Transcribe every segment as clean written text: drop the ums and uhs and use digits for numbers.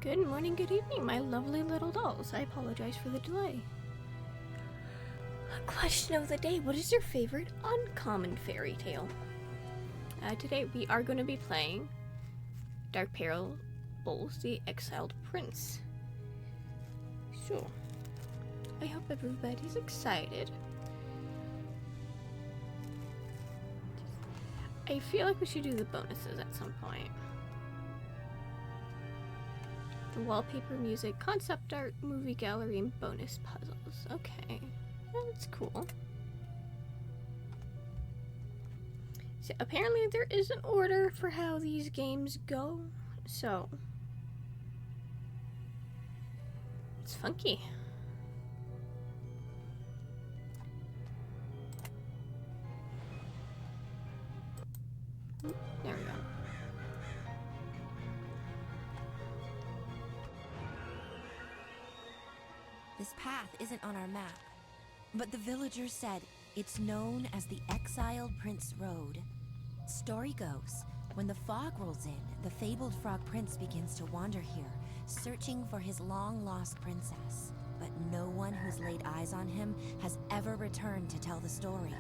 Good morning, good evening, my lovely little dolls. I apologize for the delay. Question of the day: what is your favorite uncommon fairy tale? Today we are going to be playing Dark Parables, the Exiled Prince. So, I hope everybody's excited. I feel like we should do the bonuses at some point. The wallpaper, music, concept art, movie gallery, and bonus puzzles. Okay, that's cool. So apparently there is an order for how these games go, so it's funky. There we go. This path isn't on our map, but the villagers said it's known as the Exiled Prince Road. Story goes, when the fog rolls in, the fabled frog prince begins to wander here, searching for his long-lost princess. But no one who's laid eyes on him has ever returned to tell the story.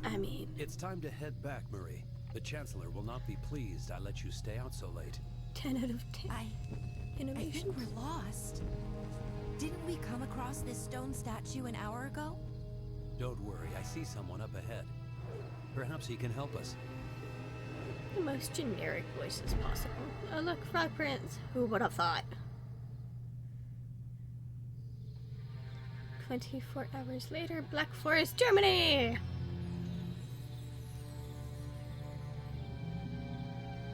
I mean, it's time to head back, Marie. The Chancellor will not be pleased I let you stay out so late. 10 out of 10. I think we're lost. Didn't we come across this stone statue an hour ago? Don't worry, I see someone up ahead. Perhaps he can help us. The most generic voices possible. Oh look, Frog Prince. Who would have thought? 24 hours later, Black Forest, Germany!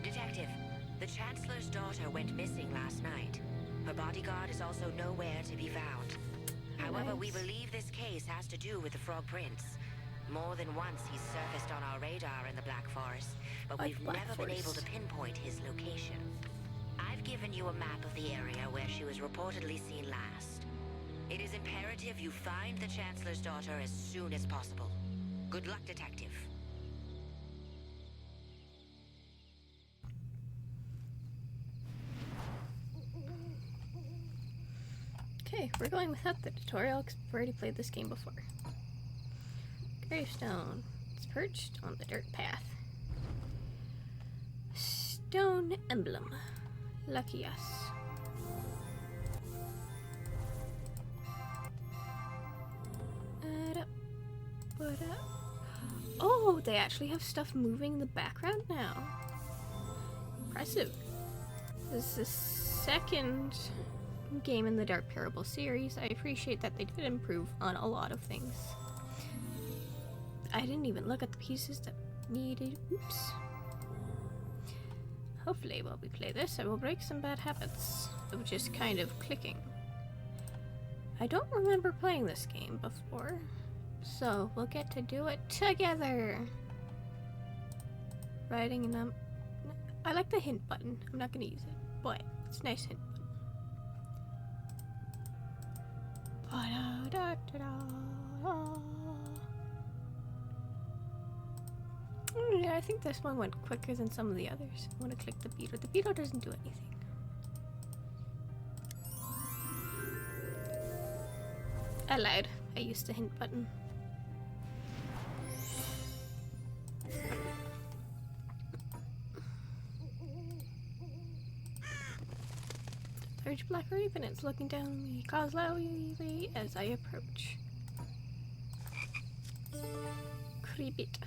Detective, the Chancellor's daughter went missing last night. Her bodyguard is also nowhere to be found. However, we believe this case has to do with the Frog Prince. More than once he's surfaced on our radar in the Black Forest, but we've never been able to pinpoint his location. I've given you a map of the area where she was reportedly seen last. It is imperative you find the Chancellor's daughter as soon as possible. Good luck, Detective. Okay, we're going without the tutorial because we've already played this game before. Gravestone. It's perched on the dirt path. Stone emblem. Lucky us. Oh, they actually have stuff moving in the background now. Impressive. This is the second game in the Dark Parable series. I appreciate that they did improve on a lot of things. I didn't even look at the pieces that needed. Oops. Hopefully while we play this, I will break some bad habits of just kind of clicking. I don't remember playing this game before, so we'll get to do it together. Writing and I like the hint button. I'm not gonna use it, but it's a nice hint button. Yeah, I think this one went quicker than some of the others. I want to click the beetle. The beetle doesn't do anything. I lied. I used the hint button. Large black raven, it's looking down on me, calls loudly as I approach. Creep it.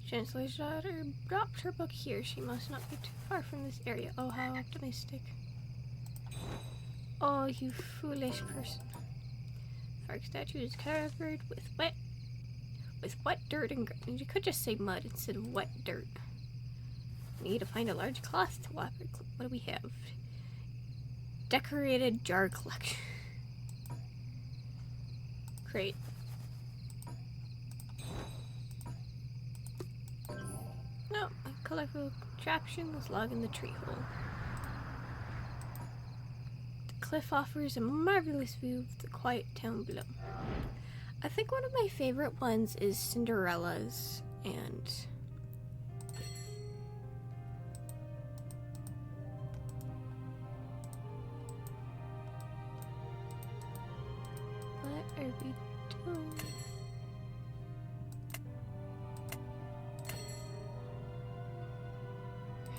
Chancellor's daughter dropped her book here. She must not be too far from this area. Oh, how optimistic. Oh, you foolish person. Frog statue is covered with wet dirt and you could just say mud instead of wet dirt. Need to find a large cloth to wipe it. What do we have? Decorated jar collection. Great. No, a colorful contraption was logged in the tree hole. The cliff offers a marvelous view of the quiet town below. I think one of my favorite ones is Cinderella's, and are we doing?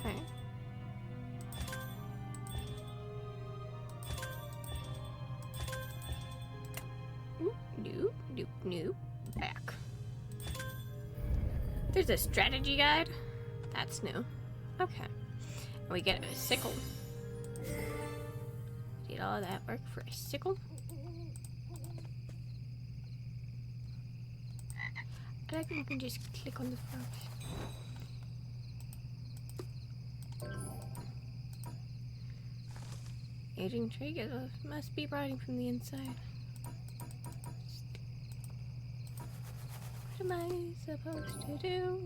Okay. Oop, nope, nope, nope. Back. There's a strategy guide. That's new. Okay. And we get a sickle. Did all that work for a sickle? I think we can just click on the frogs. Aging tree must be rotting from the inside. What am I supposed to do?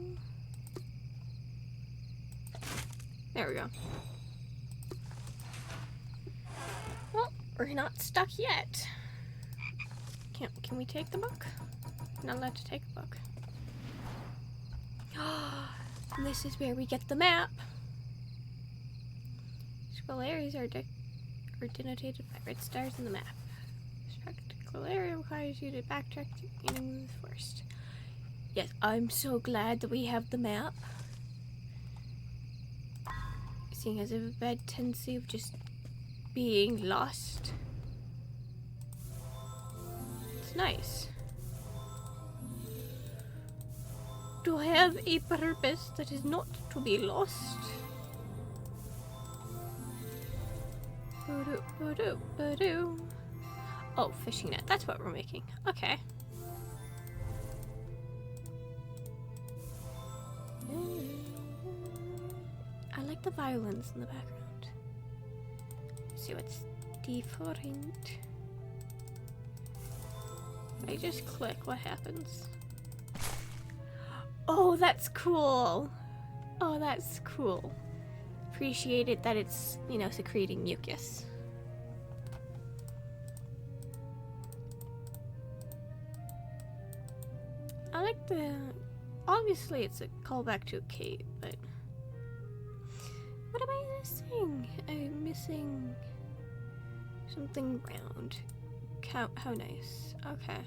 There we go. Well, we're not stuck yet. Can we take the book? Not allowed to take a book. This is where we get the map. Scroll areas are denoted by red stars in the map. This practical area requires you to backtrack to the beginning of the forest. Yes, I'm so glad that we have the map. Seeing as I have a bad tendency of just being lost. It's nice. To have a purpose that is not to be lost. Oh, fishing net. That's what we're making. Okay. I like the violins in the background. Let's see what's different. If I just click, what happens? Oh, that's cool. Oh, that's cool. Appreciate it that it's, you know, secreting mucus. I like the... Obviously it's a callback to a cave, but... What am I missing? I'm missing... something round. How nice. Okay.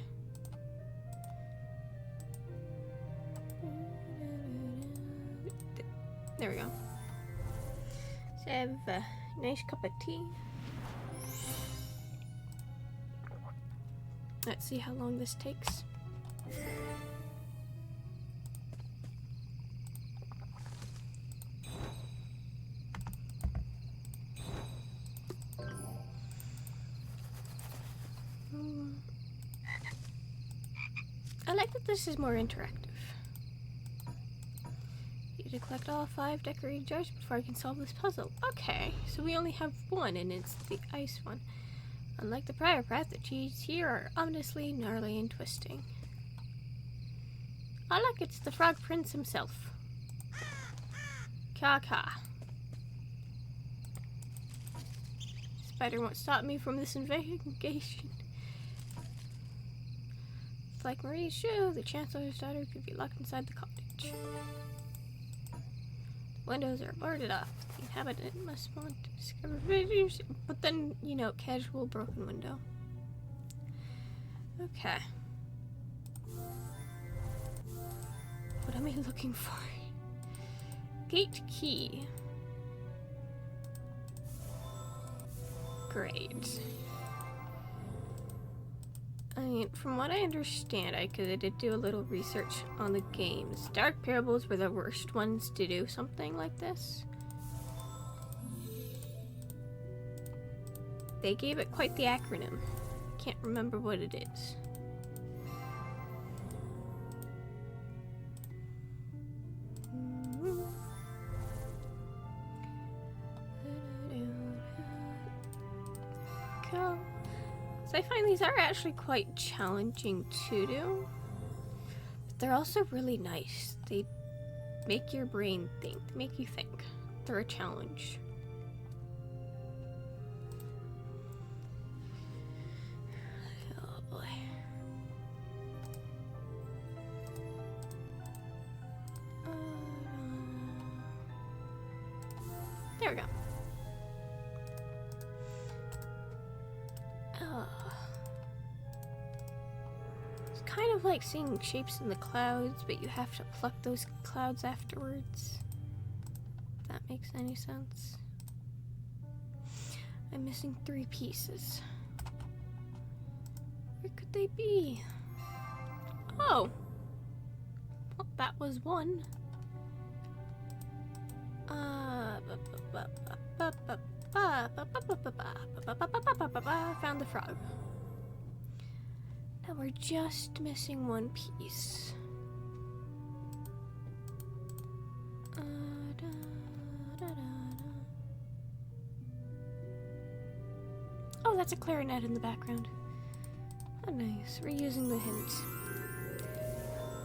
There we go. So I have a nice cup of tea. Let's see how long this takes. I like that this is more interactive. To collect all 5 decorated jars before I can solve this puzzle. Okay, so we only have one, and it's the ice one. Unlike the prior path, the cheese here are ominously gnarly and twisting. I like it's the Frog Prince himself. Ka-ka. Spider won't stop me from this investigation. It's like Marie's shoe, the Chancellor's daughter could be locked inside the cottage. Windows are boarded off. The inhabitant must want to discover visitors, but then, you know, casual broken window. Okay. What am I looking for? Gate key. Great. I mean, from what I understand, I did do a little research on the games. Dark Parables were the worst ones to do something like this. They gave it quite the acronym. Can't remember what it is. Go. So I find these are actually quite challenging to do, but they're also really nice. They make your brain think, they make you think. They're a challenge. Oh boy. There we go. of like seeing shapes in the clouds, but you have to pluck those clouds afterwards. If that makes any sense. I'm missing 3 pieces. Where could they be? Oh! Well, that was one. Found the frog. Now we're just missing 1 piece. Oh, that's a clarinet in the background. Oh, nice. We're using the hint.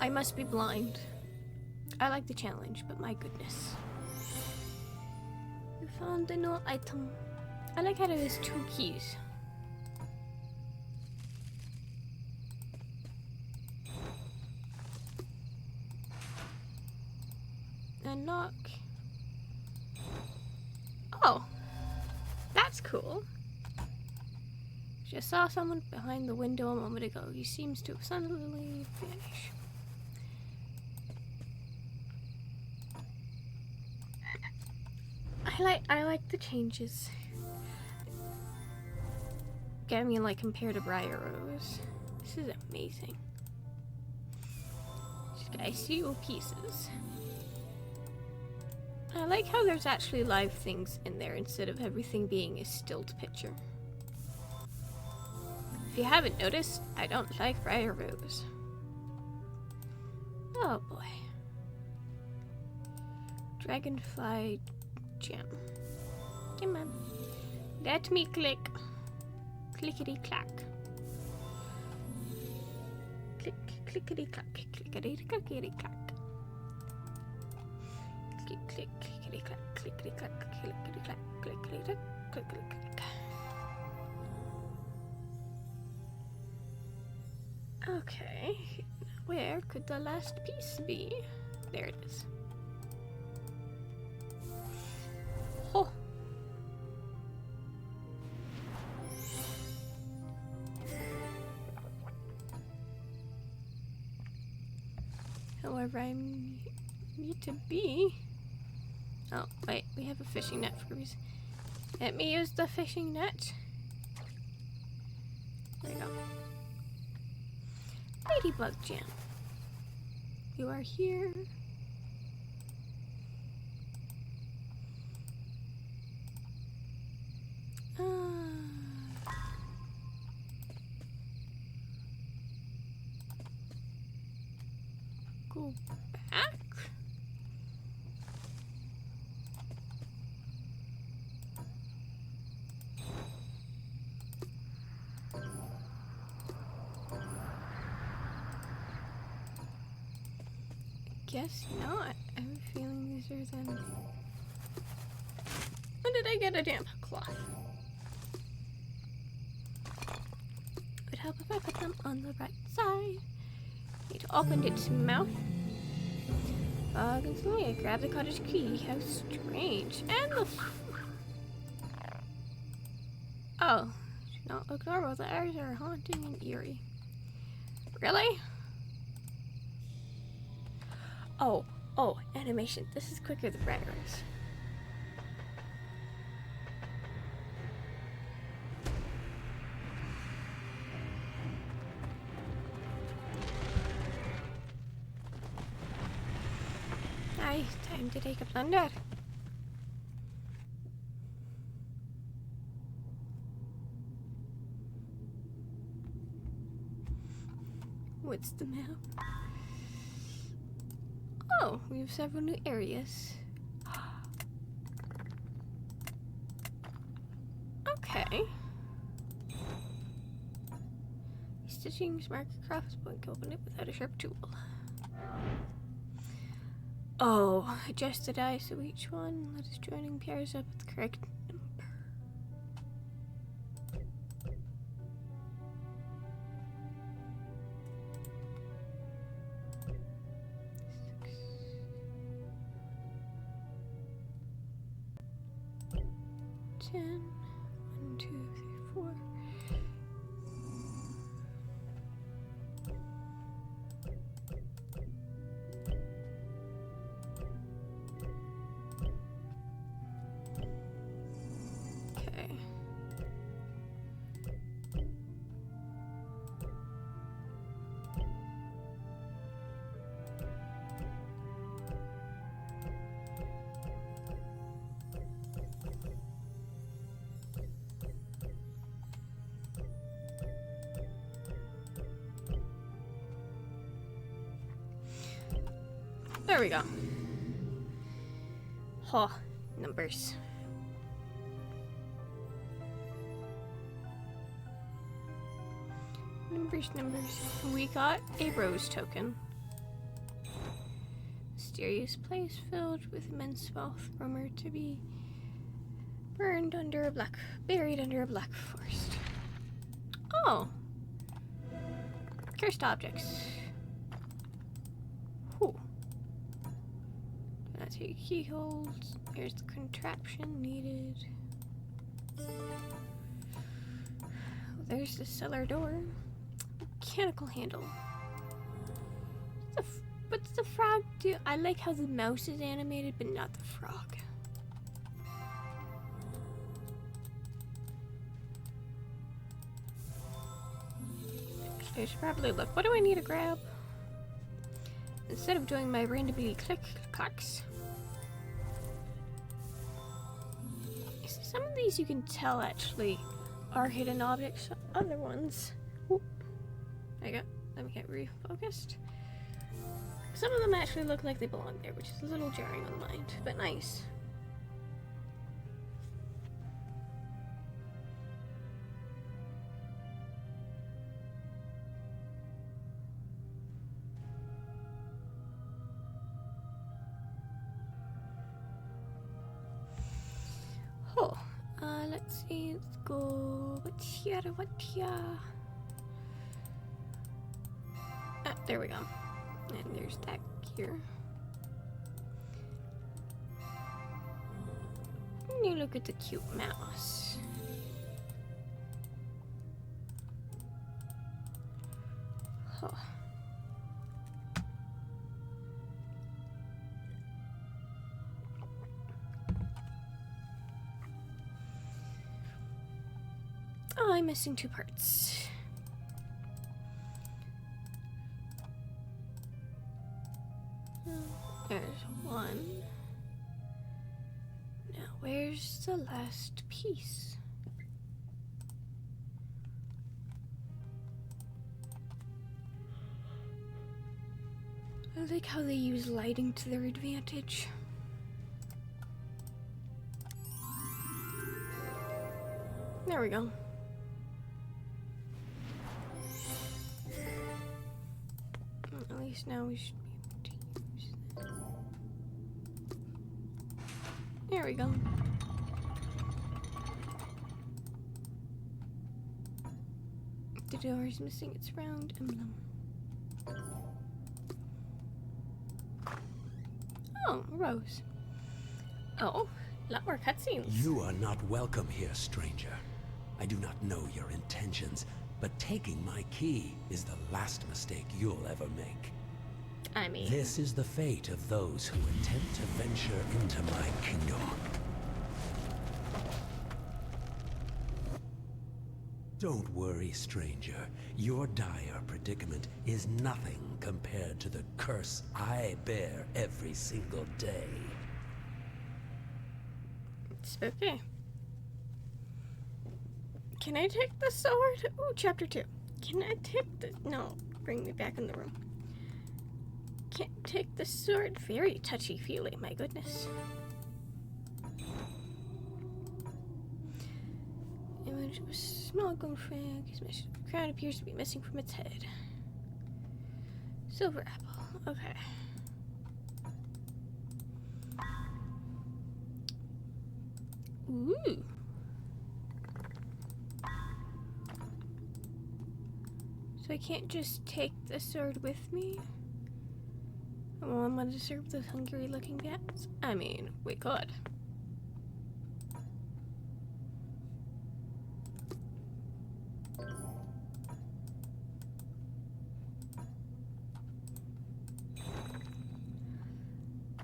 I must be blind. I like the challenge, but my goodness. We found a new item. I like how there's 2 keys. A knock. Oh, that's cool. Just saw someone behind the window a moment ago. He seems to have suddenly vanished. I like the changes. Get me like compared to Briar Rose. This is amazing. Just got few pieces. I like how there's actually live things in there instead of everything being a stilled picture. If you haven't noticed, I don't like Briar Rose. Oh boy. Dragonfly gem. Come on. Let me click. Clickety clack. Click, clickety clack, clickety clackety clack. Click, click, clickety clack, clickety clack, clickety clack, clickety clack, clickety clack. Okay, where could the last piece be? There it is. Oh. However, I need to be. Oh, wait, we have a fishing net for a reason. Let me use the fishing net. There we go. Ladybug Jam. You are here. Go back. Guess not. I have a feeling these are them. When did I get a damp cloth? Would help if I put them on the right side. Need to open its mouth. And slowly I grab the cottage key. How strange. And the oh, do not look normal. The eyes are haunting and eerie. Really? Oh, animation. This is quicker than Briar's. Nice, time to take a plunder. What's the map? Oh, we have several new areas. Okay. Stitching mark across one can open it without a sharp tool. Oh, adjust the die so each one that is joining pairs up with the correct number. Ten. 1, 2, 3, 4. There we go. Oh, numbers. Numbers. We got a rose token. Mysterious place filled with immense wealth, rumored to be buried under a black forest. Oh. Cursed objects. Whew. That's your keyholes. There's the contraption needed. There's the cellar door. Mechanical handle. What's the frog do? I like how the mouse is animated, but not the frog. I should probably look. What do I need to grab? Instead of doing my randomly clicks. Some of these you can tell actually are hidden objects. Other ones. Whoop. Let me get refocused. Some of them actually look like they belong there, which is a little jarring on the mind, but nice. Oh, let's see, let's go. What here? Ah, there we go. And there's that here. And you look at the cute mouse. Oh. Oh, I'm missing 2 parts. There's 1. Now, where's the last piece? I like how they use lighting to their advantage. There we go. At least now we should be able to use that. There we go. The door is missing its round emblem. Oh, Rose. Oh, a lot more cutscenes. You are not welcome here, stranger. I do not know your intentions, but taking my key is the last mistake you'll ever make. I mean... This is the fate of those who attempt to venture into my kingdom. Don't worry, stranger. Your dire predicament is nothing compared to the curse I bear every single day. It's okay. Can I take the sword? Ooh, chapter 2. Can I take the... No, bring me back in the room. Can't take the sword. Very touchy-feely, my goodness. Image of a small gold frag. His crown appears to be missing from its head. Silver apple. Okay. Ooh. So I can't just take the sword with me? Well, I'm gonna serve those hungry-looking cats? I mean, we could.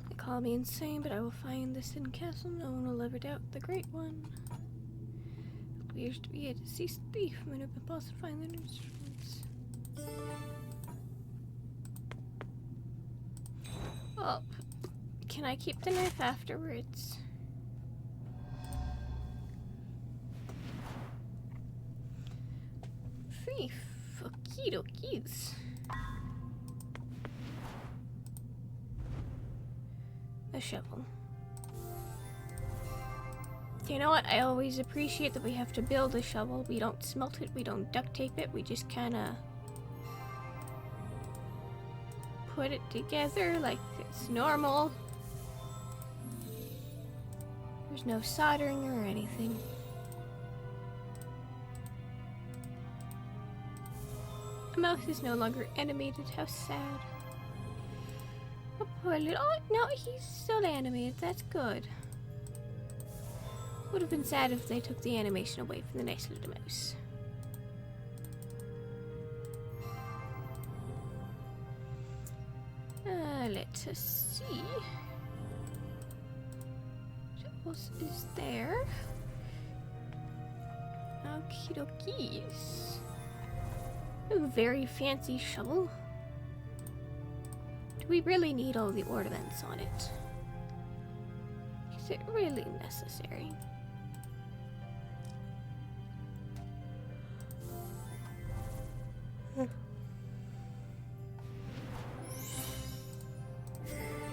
They call me insane, but I will find this hidden castle. No one will ever doubt the Great One. It appears to be a deceased thief. It might have been possible to find the instruments. Oh, can I keep the knife afterwards? Thief. Okie dokies. a shovel. You know what? I always appreciate that we have to build a shovel. We don't smelt it, we don't duct tape it, we just kind of put it together like it's normal. There's no soldering or anything. The mouse is no longer animated. How sad. Oh, poor little. Oh, no, he's still animated. That's good. Would have been sad if they took the animation away from the nice little mouse. Let us see. What else is there? Okie dokies. A very fancy shovel. Do we really need all the ornaments on it? Is it really necessary?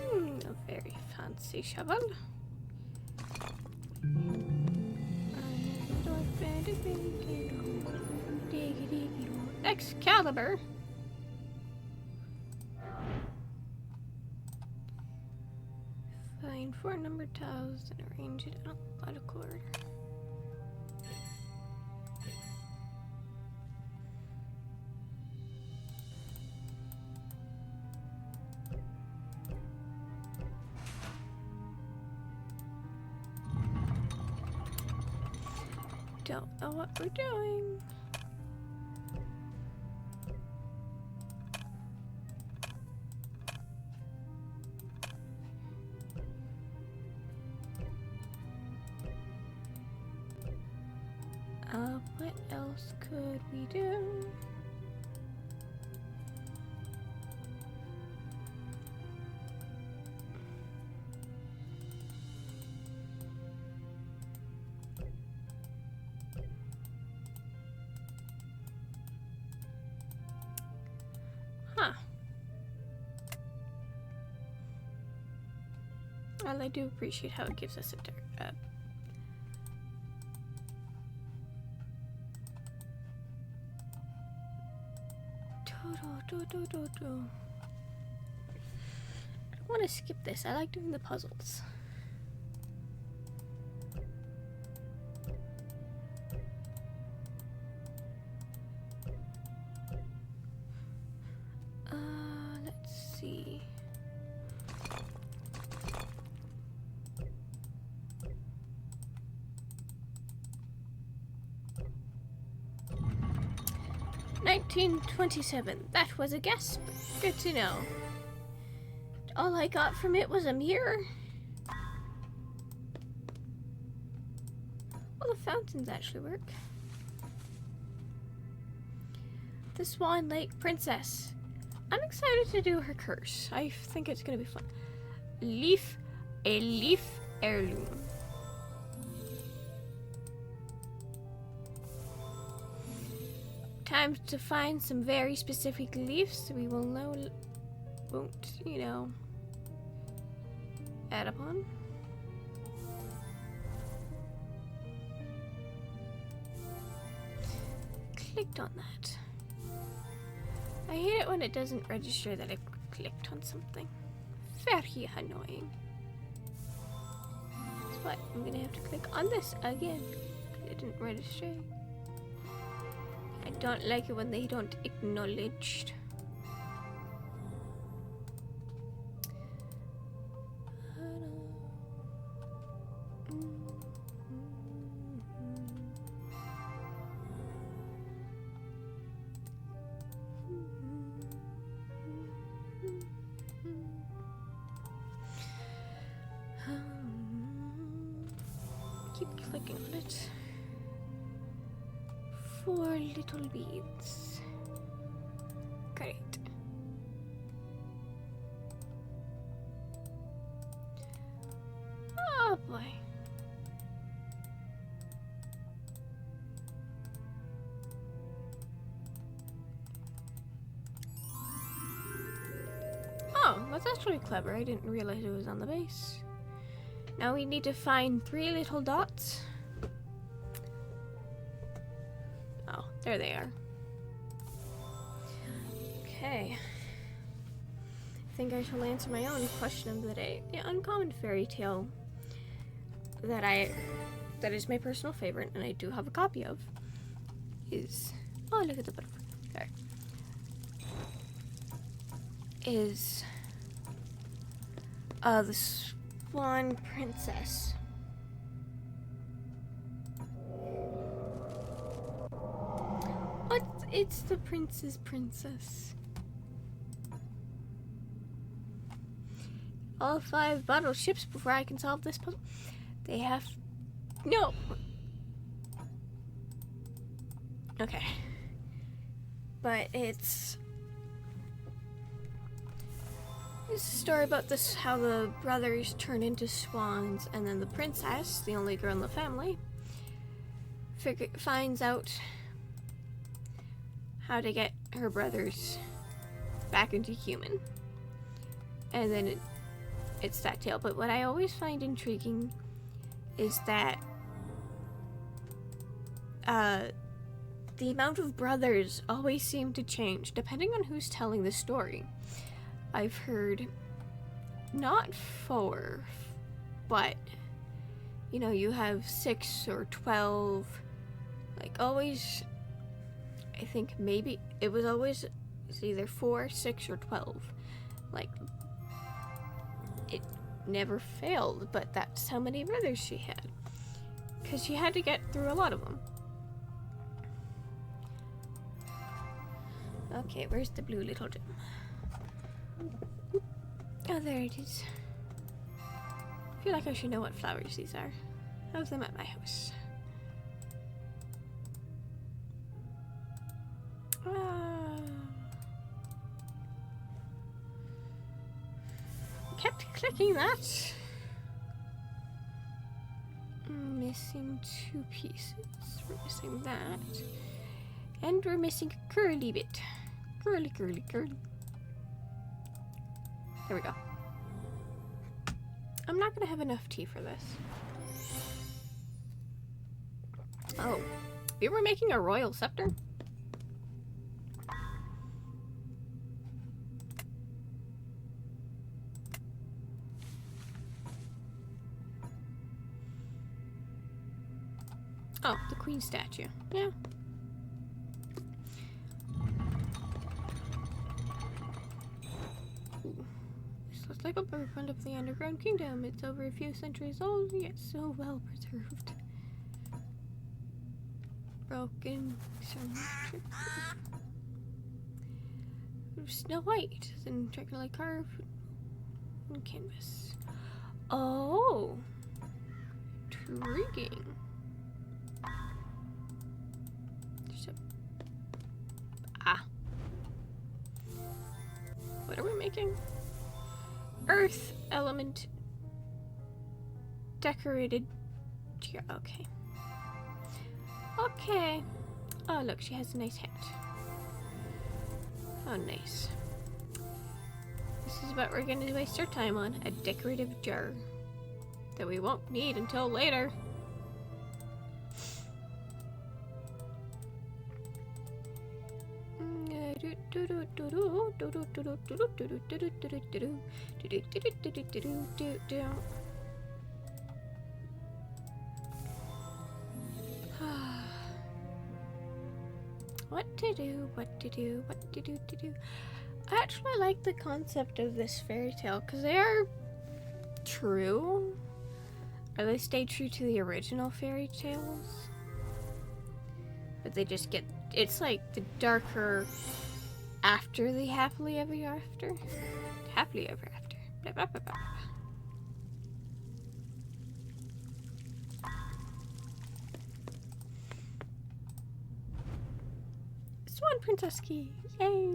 A very fancy shovel. Excalibur. Find 4 numbered tiles and arrange it out of corridor. Don't know what we're doing. What else could we do? Huh. Well, I do appreciate how it gives us a dark I don't want to skip this. I like doing the puzzles. Let's see. $19.27. That was a guess. Good to know. All I got from it was a mirror. Well, the fountains actually work. The Swan Lake Princess. I'm excited to do her curse. I think it's gonna be fun. A leaf heirloom. Time to find some very specific leaves we will know won't, you know, add upon. Clicked on that. I hate it when it doesn't register that I clicked on something. Very annoying. That's why I'm gonna have to click on this again. It didn't register. I don't like it when they don't acknowledge. Keep clicking on it. 4 little beads. Great. Oh boy. Oh, That's actually clever. I didn't realize it was on the base. Now we need to find 3 little dots. Oh, there they are. Okay. I think I shall answer my own question of the day. The uncommon fairy tale that is my personal favorite, and I do have a copy of, is... Oh, look at the butterfly. There. Is... the Swan Princess. What? It's the Prince's Princess. All 5 battleships before I can solve this puzzle. They have... No! Okay. But it's a story about this, how the brothers turn into swans, and then the princess, the only girl in the family, finds out how to get her brothers back into human. And then it's that tale. But what I always find intriguing is that the amount of brothers always seem to change depending on who's telling the story. I've heard not 4, but you know, you have 6 or 12, like always. I think maybe it was always either 4, 6, or 12. Like, it never failed, but that's how many brothers she had, because she had to get through a lot of them. Okay, where's the blue little gem? Oh, there it is. I feel like I should know what flowers these are. I have them at my house. Kept clicking that. Missing 2 pieces. We're missing that. And we're missing a curly bit. Curly, curly, curly. There we go. I'm not gonna have enough tea for this. Oh, we were making a royal scepter? Oh, the queen statue. Yeah. Ooh. This looks like a blueprint of the underground kingdom. It's over a few centuries old, yet so well preserved. Broken. Snow White is intricately carved on canvas. Oh, intriguing. What are we making? Earth element decorated. Okay. Okay. Oh, look, she has a nice hat. Oh, nice. This is what we're going to waste our time on. A decorative jar that we won't need until later. What to do, what to do, what to do, to do. I actually like the concept of this fairy tale because they are true. Or they stay true to the original fairy tales. But they just get, it's like the darker after the happily ever after. Happily ever after. Blah, blah, blah, blah. Swan Princess key. Yay!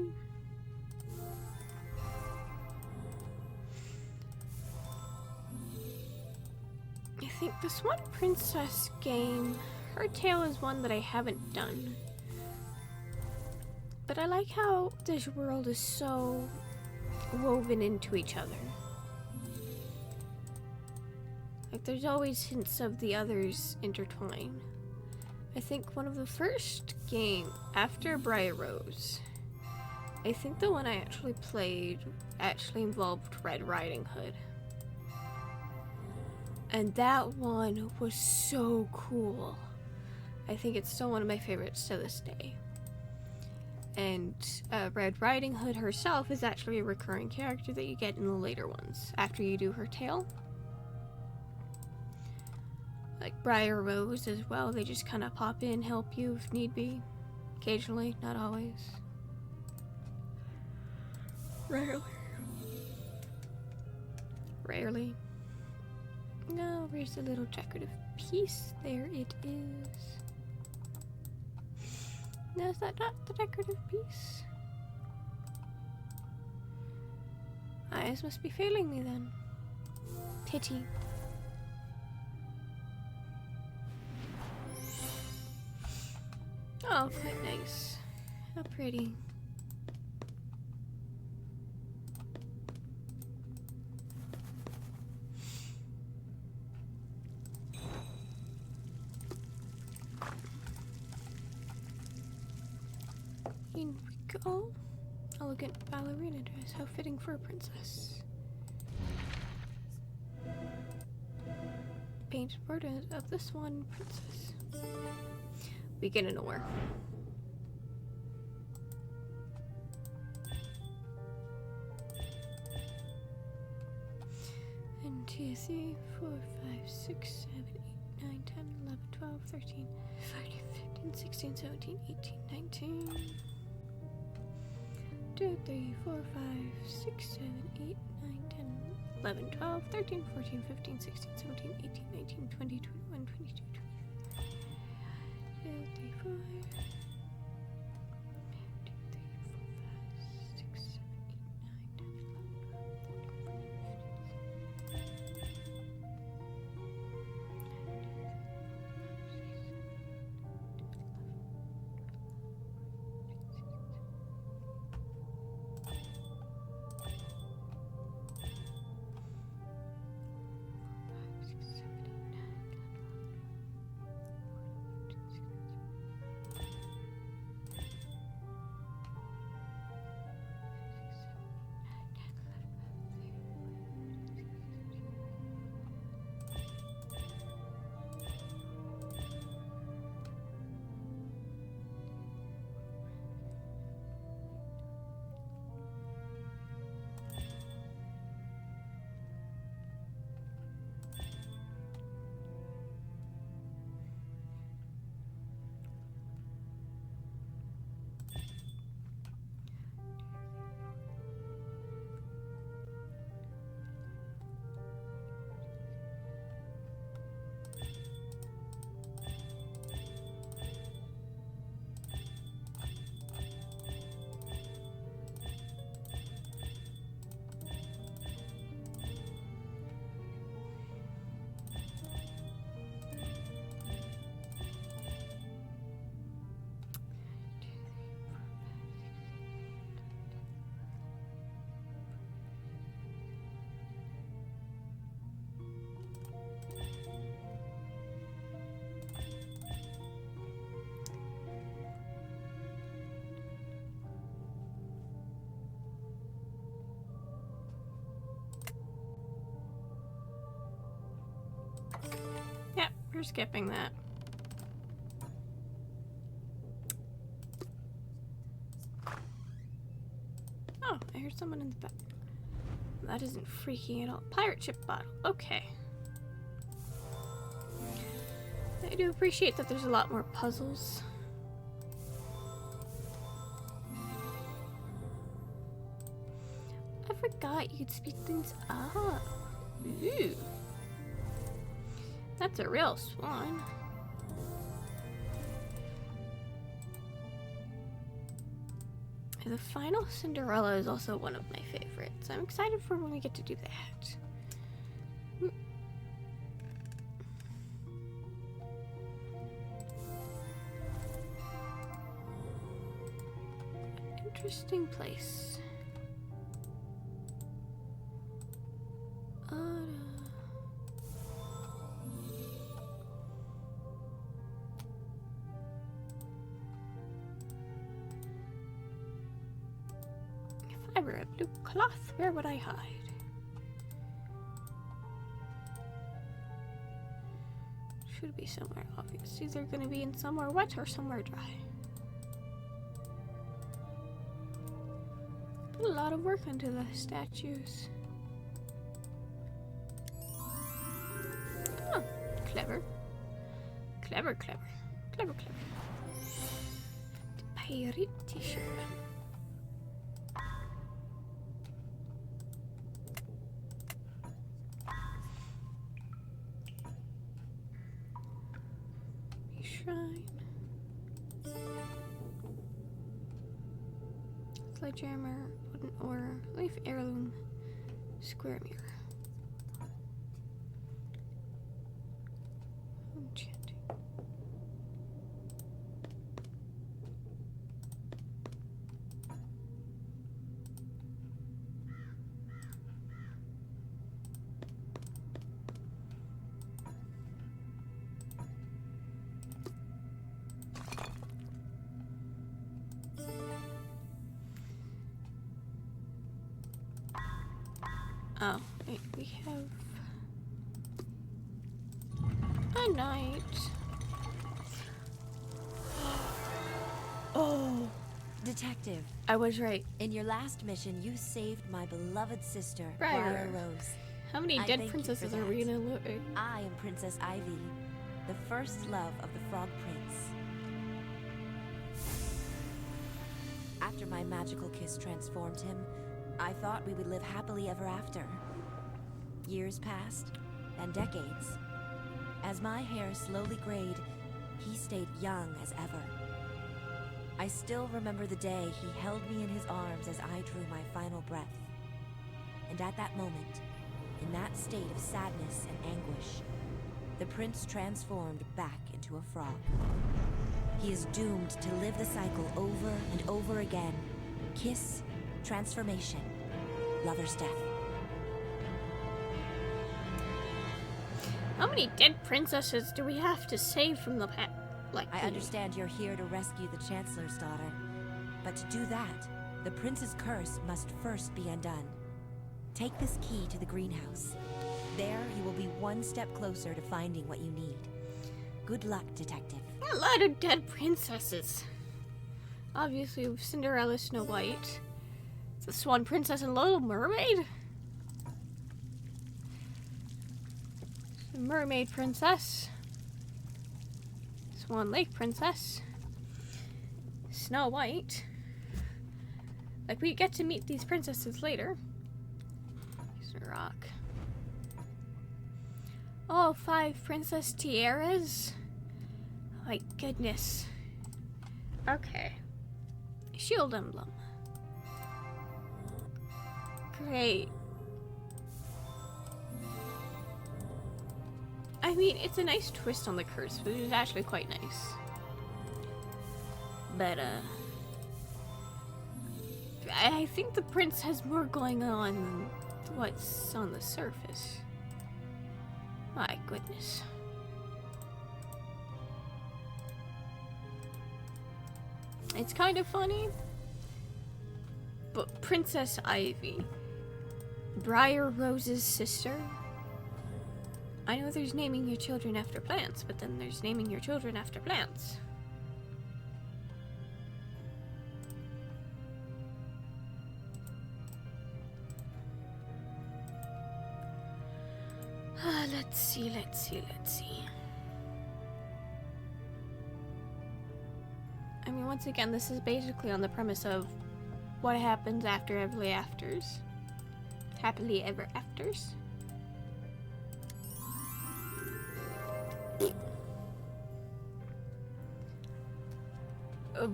I think the Swan Princess game, her tale is one that I haven't done. But I like how this world is so woven into each other. Like, there's always hints of the others intertwined. I think one of the first game after Briar Rose, I think the one I actually played actually involved Red Riding Hood. And that one was so cool. I think it's still one of my favorites to this day. And Red Riding Hood herself is actually a recurring character that you get in the later ones, after you do her tale. Like Briar Rose as well, they just kind of pop in, help you if need be. Occasionally, not always. Rarely. Rarely. No, where's the little decorative piece? There it is. No, is that not the decorative piece? Eyes must be failing me then. Pity. Oh, quite nice. How pretty. In we go. Elegant ballerina dress. How fitting for a princess. Painted portrait of this one princess. We get an oar. And 2, 3, 4, 5, 6, 7, 8, 9, 10, 11, 12, 13, 14, 15, 16, 17, 18, 19. 2, 3, 4, 5, 6, 7, 8, 9, 10, 11, 12, 13, 14, 15, 16, 17, 18, 19, 20, 21, 22, 23, 4, 2, 3, 4, 5, 6, 7, 8, 9, 10, yeah, we're skipping that. Oh, I heard someone in the back. That isn't freaky at all. Pirate ship bottle. Okay. I do appreciate that there's a lot more puzzles. I forgot you could speed things up. Ooh. That's a real swan. The final Cinderella is also one of my favorites. I'm excited for when we get to do that. Interesting place. Clever, a blue cloth. Where would I hide? Should be somewhere obvious. Either gonna be in somewhere wet or somewhere dry. Put a lot of work into the statues. Oh, clever. Clever, clever. Clever, clever. The pirate t-shirt. Shrine. Sledgehammer, wooden ore, leaf heirloom, square mirror. Enchanting. Oh, wait, we have a knight. Oh, Detective, I was right. in your last mission, you saved my beloved sister, Briar. Briar Rose. How many I dead thank you princesses for are we that. gonna look at? I am Princess Ivy, the first love of the Frog Prince. After my magical kiss transformed him, I thought we would live happily ever after. Years passed, and decades. As my hair slowly grayed, he stayed young as ever. I still remember the day he held me in his arms as I drew my final breath. And at that moment, in that state of sadness and anguish, the prince transformed back into a frog. He is doomed to live the cycle over and over again. Kiss, transformation, lover's death. How many dead princesses do we have to save from the past? Like, I understand you're here to rescue the Chancellor's daughter, but to do that, the prince's curse must first be undone. Take this key to the greenhouse. There, you will be one step closer to finding what you need. Good luck, Detective. A lot of dead princesses. Obviously, Cinderella, Snow White, the Swan Princess, and Little Mermaid. The Mermaid Princess, Swan Lake Princess, Snow White. Like, we get to meet these princesses later. Here's a rock. Oh, 5 princess tiaras. My goodness. Okay. Shield emblem. Great. I mean, it's a nice twist on the curse, but it's actually quite nice. But, I think the prince has more going on than what's on the surface. My goodness. It's kind of funny, but Princess Ivy, Briar Rose's sister. I know there's naming your children after plants, but then there's naming your children after plants. Let's see. I mean, once again, this is basically on the premise of what happens after happily afters. Happily ever afters.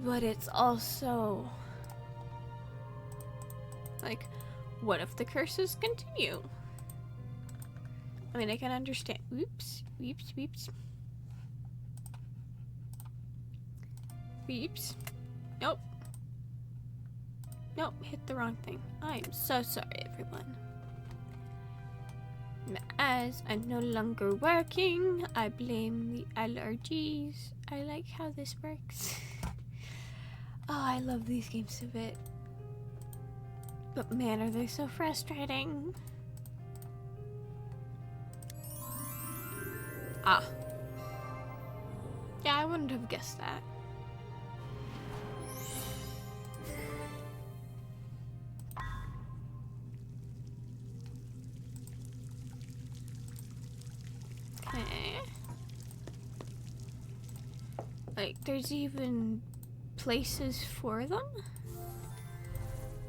But it's also like, what if the curses continue? I mean, I can understand. Whoops. Nope, hit the wrong thing. I am so sorry, everyone. As I'm no longer working, I blame the allergies. I like how this works. Oh, I love these games a bit. But man, are they so frustrating. Ah. Yeah, I wouldn't have guessed that. Okay. Like, there's even places for them?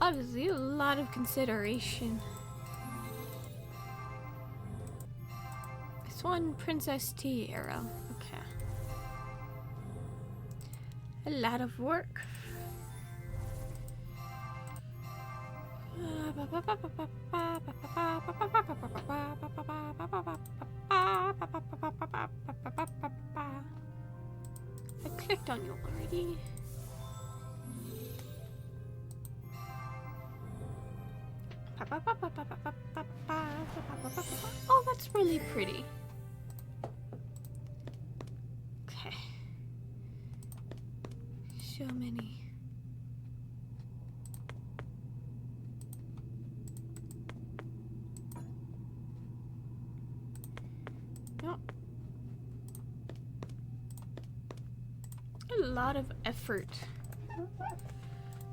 Obviously, a lot of consideration. This one, Princess T era. Okay. A lot of work. I clicked on you already. Oh, that's really pretty. Okay. So many. No. A lot of effort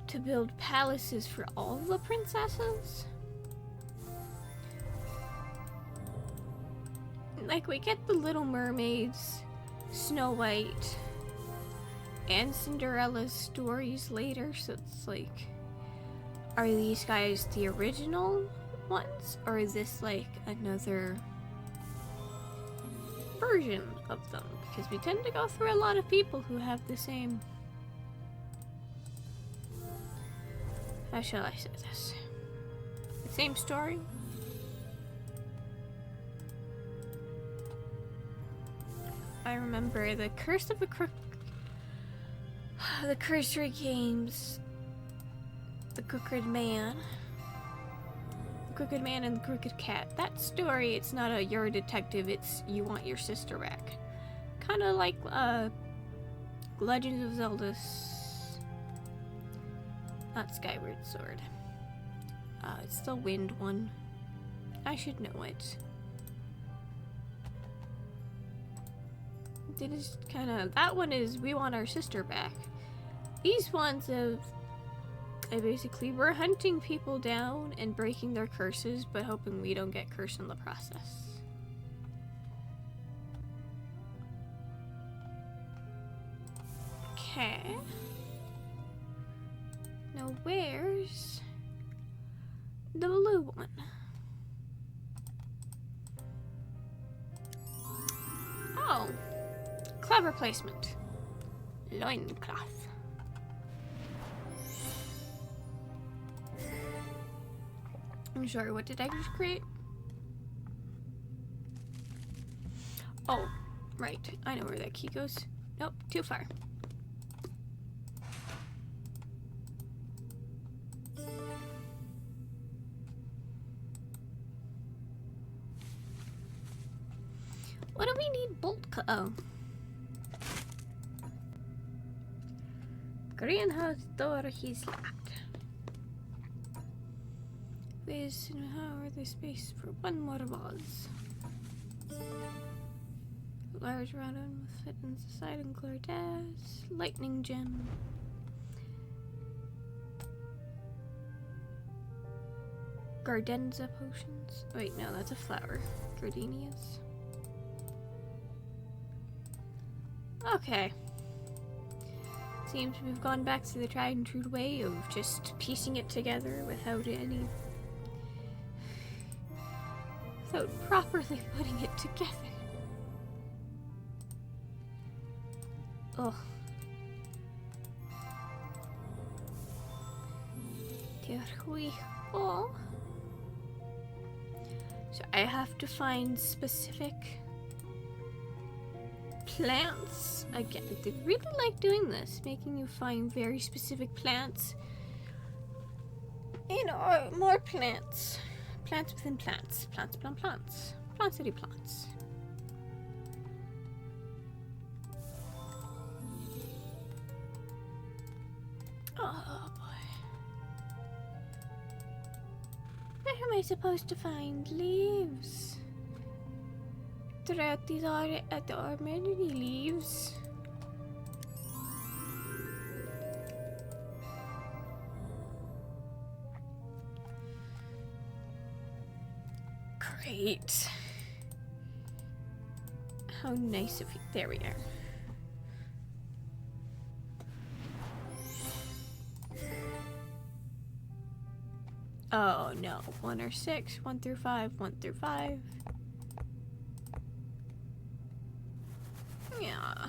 to build palaces for all the princesses. Like, we get the Little Mermaids, Snow White, and Cinderella's stories later, so it's like, are these guys the original ones, or is this like another version of them? Because we tend to go through a lot of people who have the same, how shall I say this, the same story. I remember the Curse of the Cursory Games, the Crooked Man and the Crooked Cat. That story, it's not a you're a detective, it's you want your sister back. Kind of like Legends of Zelda, not Skyward Sword. It's the Wind one. I should know it. It is kind of, that one is we want our sister back. These ones of, basically we're hunting people down and breaking their curses, but hoping we don't get cursed in the process. Okay. Now where's the blue one? Oh. Clever placement. Loincloth. I'm sorry, what did I just create? Oh, right. I know where that key goes. Nope, too far. What do we need bolt oh. Greenhouse door he's locked. There's space for one more vase. Large round with fit inside and clear gas. Lightning gem. Gardenza potions. Wait, no, that's a flower. Gardenias. Okay. Seems we've gone back to the tried and true way of just piecing it together without properly putting it together. Oh. There we go. So I have to find specific plants. Again, I really like doing this, making you find very specific plants. You know, more plants. Plants within plants. Plants within plants. Plants city plants. Oh boy. supposed to find leaves? Throughout these there are many leaves. Great. How nice of you. There we are. Oh no. 1 or 6, 1 through 5, 1 through 5. Yeah.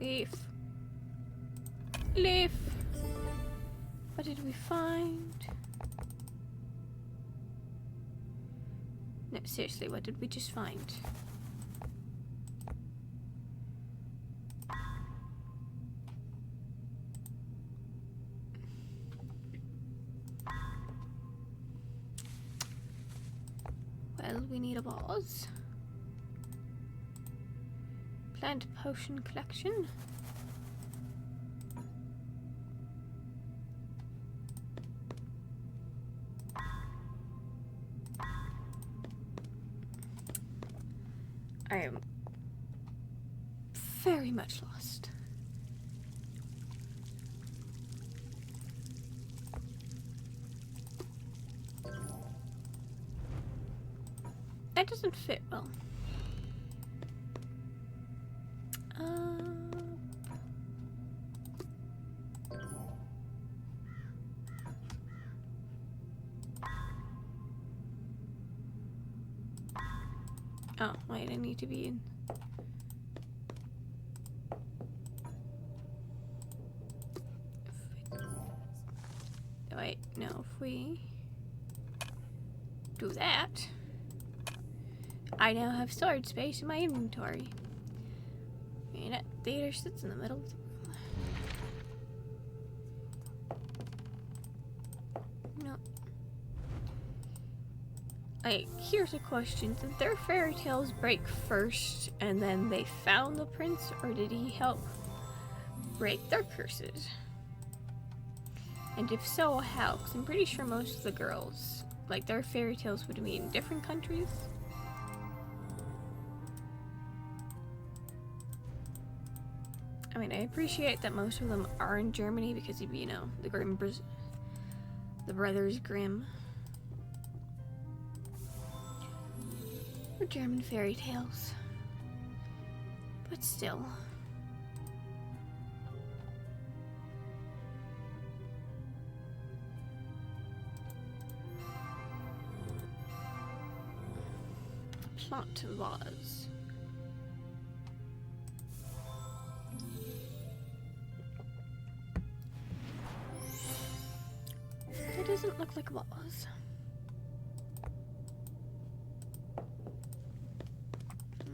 Leaf. Leaf. What did we find? No, seriously, what did we just find? Well, we need a vase. Plant potion collection. I am very much lost. That doesn't fit well. Oh, wait, I need to be in. Wait, no, if we do that, I now have storage space in my inventory. And that theater sits in the middle of the room. No. Like, here's a question. Did their fairy tales break first and then they found the prince, or did he help break their curses? And if so, how? Because I'm pretty sure most of the girls, like, their fairy tales would be in different countries. I mean, I appreciate that most of them are in Germany because, you know, the Brothers Grimm. Or German fairy tales. But still. Plant vase. That doesn't look like a vase.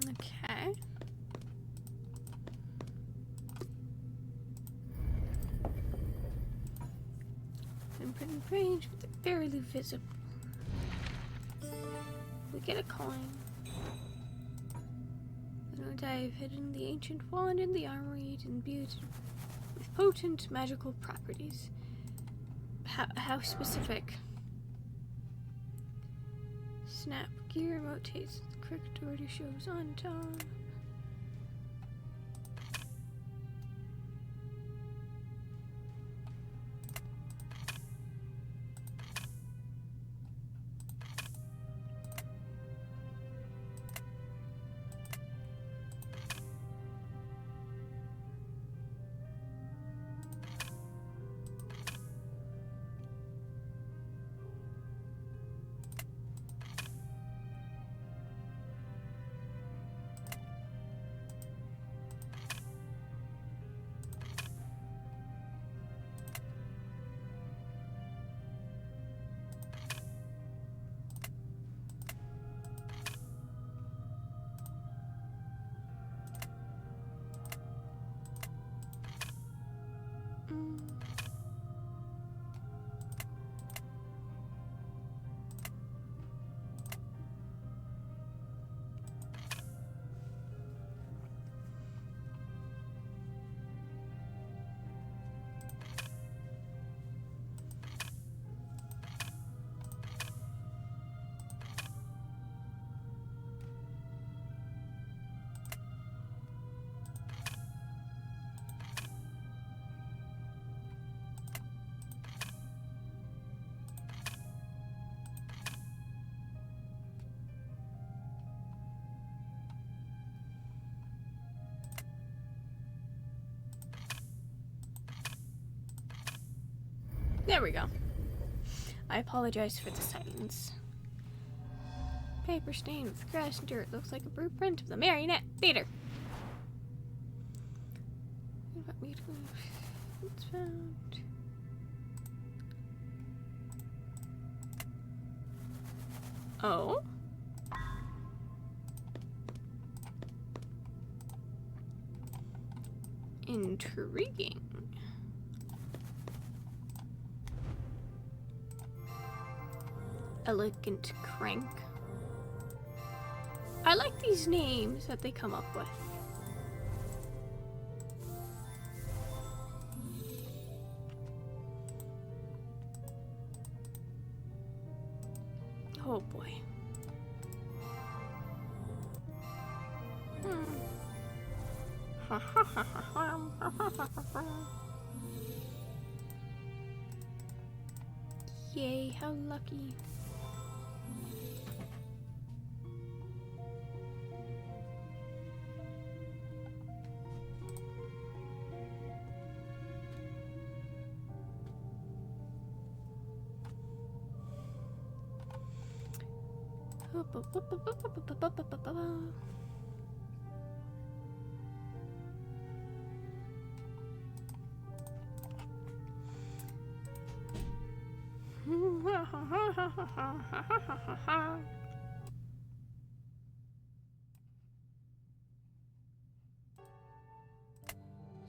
Okay. Imprint range, but they're barely visible. We get a coin. I have hidden the ancient wand in the armory imbued with potent magical properties. How specific? Snap gear rotates. The correct order shows on top. There we go. I apologize for the silence. Paper stained with grass and dirt. Looks like a blueprint of the Marionette Theater. It's found. Oh? Intriguing. Elegant Crank. I like these names that they come up with. Oh boy. Yay, how lucky.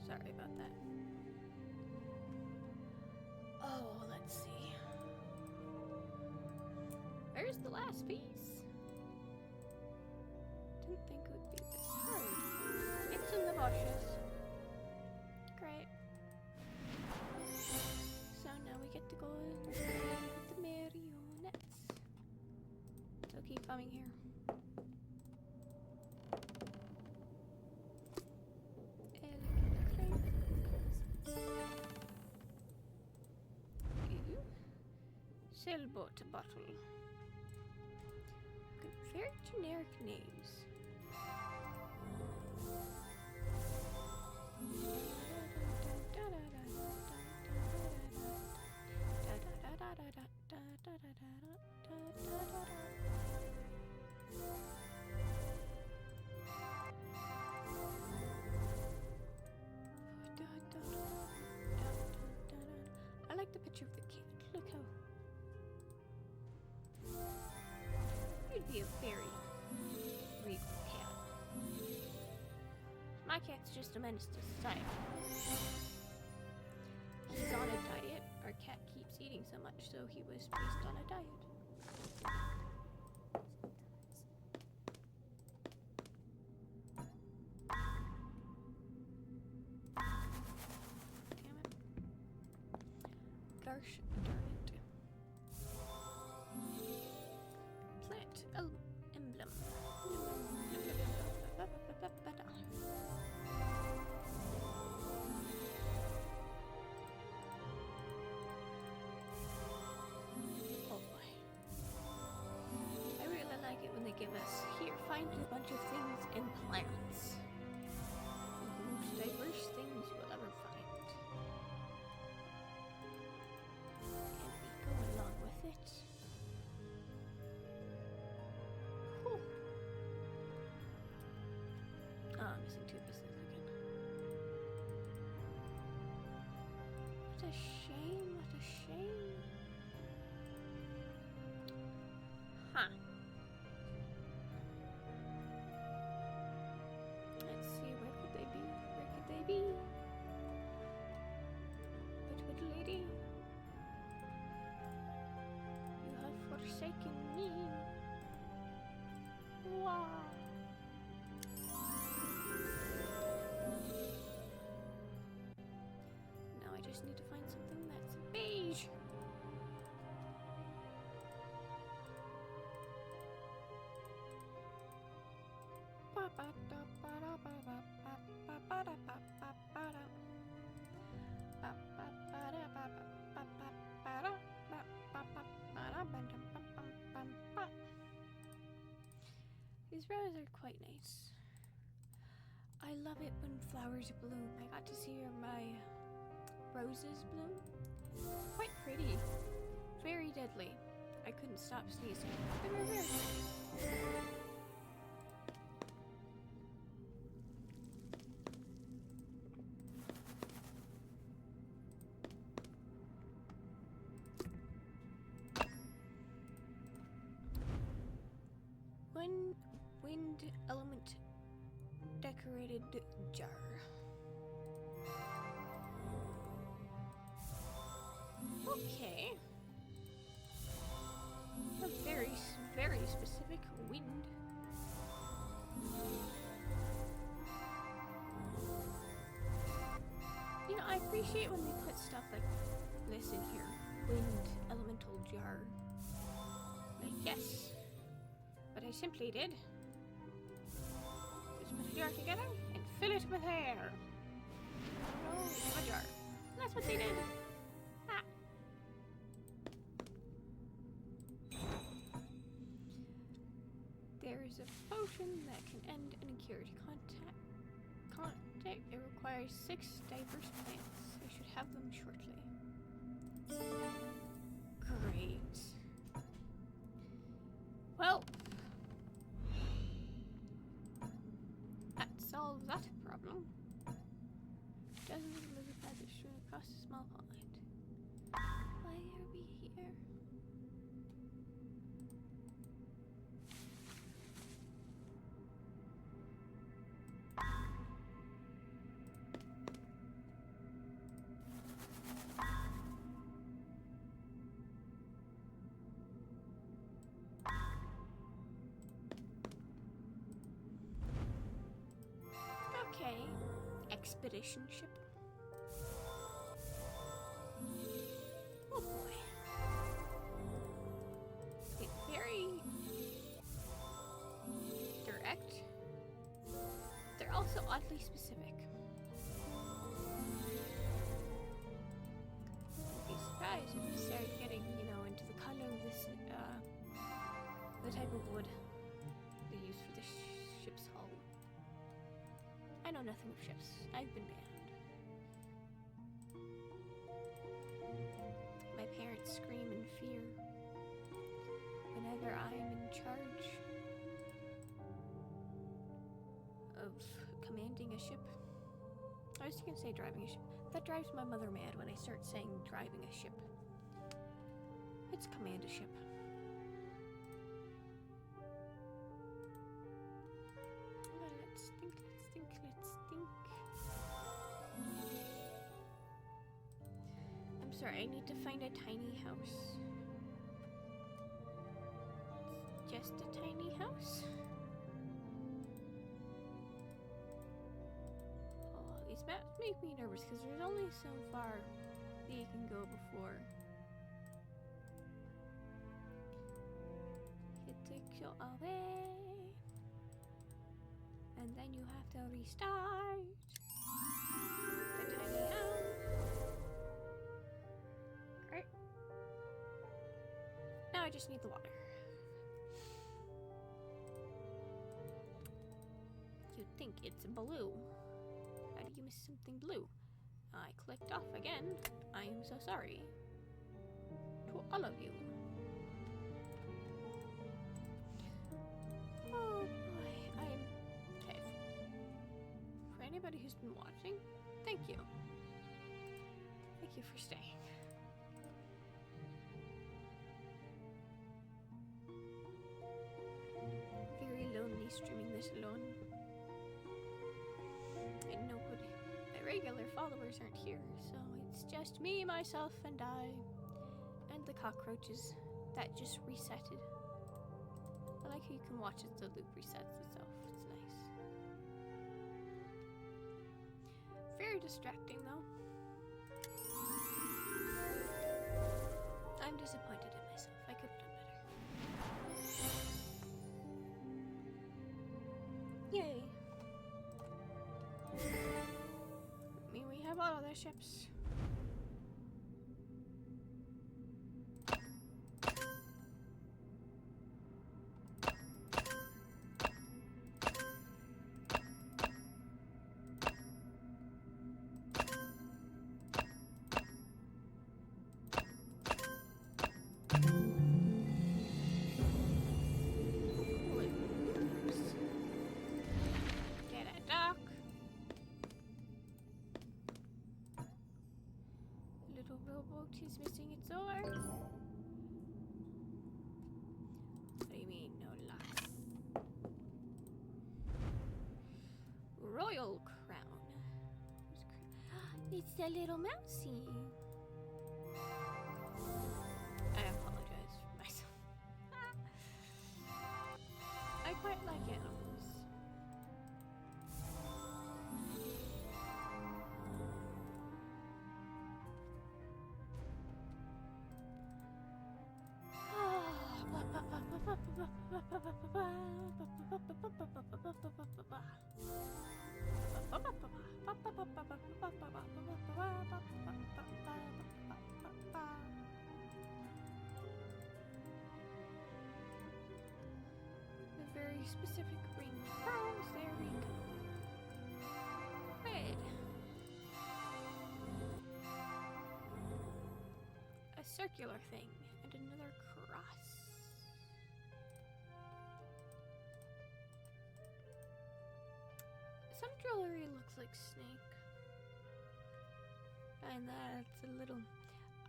Sorry about that. Oh, let's see. Where's the last piece? Didn't think it would be this hard. It's in the bushes. Great. So now we get to go and play with the marionettes. So keep coming here. Sailboat bottle. Very generic names. I like the picture of the kid. Look how you'd be a very regal cat. My cat's just a menace to society. He's on a diet. Our cat keeps eating so much, so he was placed on a diet. Damn it. Gosh darn it. Plant emblem. Oh boy. I really like it when they give us, here, find a bunch of things in plants. The most diverse things you'll ever find. And we go along with it. Whew. Oh, I'm missing 2 pieces again. What a shame, what a shame. Huh. Let's see, where could they be? Where could they be? But good lady, you have forsaken me. Wow. Now I just need to find something that's beige. These roses are quite nice. I love it when flowers bloom. I got to see my roses bloom Quite pretty. Very deadly. I couldn't stop sneezing. Wind element decorated jar. Okay. A very, very specific wind. You know, I appreciate when they put stuff like this in here. Wind elemental jar. Like, yes. What I simply did. Just put the jar together and fill it with air. Oh, a jar. And that's what they did. Ah. There is a potion that can end uncured contact. It requires 6 diverse plants. I should have them shortly. Great. Well, that solves that problem. Dozens of lizard pads are strewn across a small pond. Why are we here? Okay, expedition ship. Oh boy. It's very direct. They're also oddly specific. I'd be surprised if we started getting, you know, into the color of this, the type of wood they use for the ship's hull. I know nothing of ships. I've been banned. My parents scream in fear whenever I am in charge of commanding a ship. I was gonna say driving a ship. That drives my mother mad when I start saying driving a ship. It's command a ship. Let's think. I'm sorry, I need to find a tiny house. It's just a tiny house? Oh, these maps make me nervous because there's only so far that you can go before it takes you away. And then you have to restart the tiny house. Great. Now I just need the water. You'd think it's blue. How do you miss something blue? I clicked off again. I am so sorry. To all of you. Oh boy, I am... Okay. For anybody who's been watching, thank you. Thank you for staying. Very lonely streaming this alone. And nobody, my regular followers aren't here, so it's just me, myself, and I, and the cockroaches that just resetted. I like how you can watch as the loop resets itself. It's nice. Very distracting, though. I'm disappointed in myself. I could have done better. Yay. I mean, we have all other ships. is missing its ore. What do you mean, no luck? Royal crown. It's a little mousey. I apologize for myself. I quite like animals. The very specific ring pearls, there we go. Red. A circular thing and another cross. Some jewelry looks like snake. And that's a little...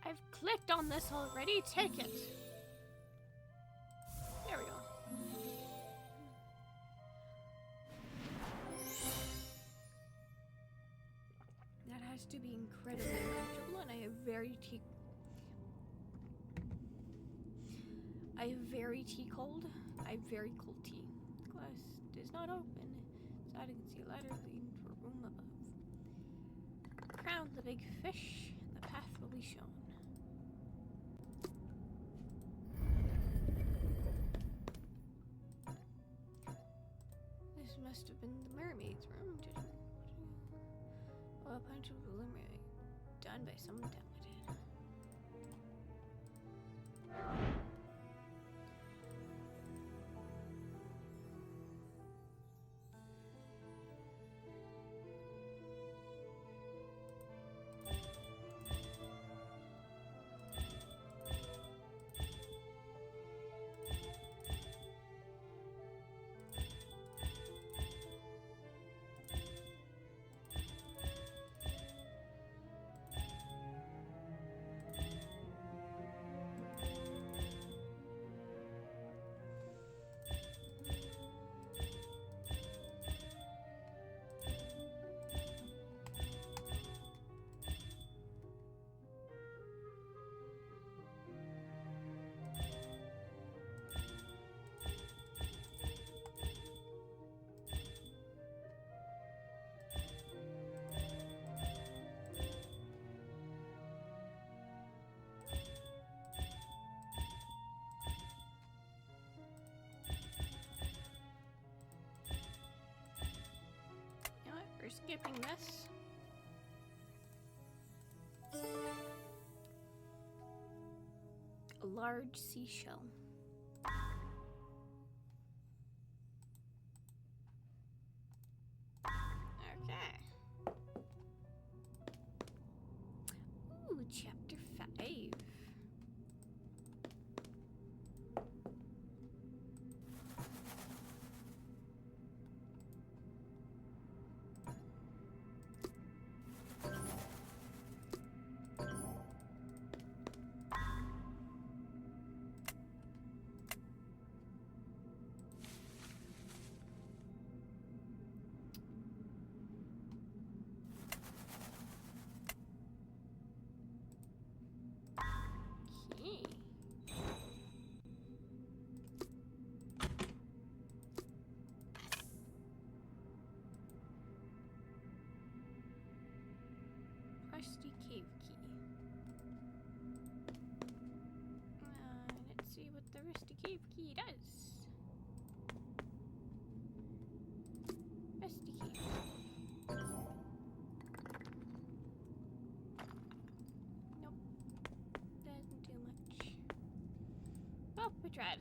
I've clicked on this already, take it! There we go. That has to be incredibly uncomfortable, and I have very tea cold. I have very cold tea. The glass is not open, so I can see a ladder leading to a room above. Crown the big fish, the path will be shown. This must have been the mermaid's room. Oh, a punch of blue mermaid. Done by someone talented. We're skipping this. A large seashell. Okay. Ooh, chapter 5. Rusty cave key. Let's see what the rusty cave key does. Rusty cave key. Nope. Doesn't do much. Oh, we tried.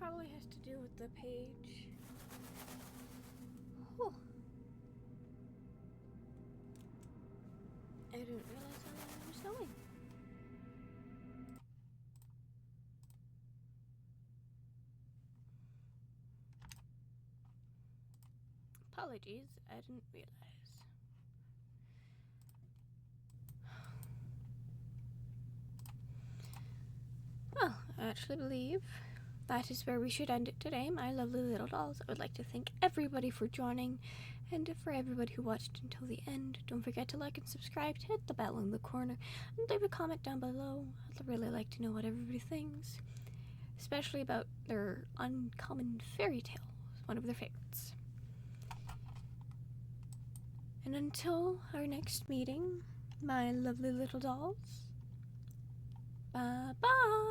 probably has to do with the page. Whew. I didn't realize how long I was going. Apologies, I didn't realize. Well, I actually believe that is where we should end it today, my lovely little dolls. I would like to thank everybody for joining, and for everybody who watched until the end. Don't forget to like and subscribe, to hit the bell in the corner, and leave a comment down below. I'd really like to know what everybody thinks, especially about their uncommon fairy tale, one of their favorites. And until our next meeting, my lovely little dolls, bye-bye!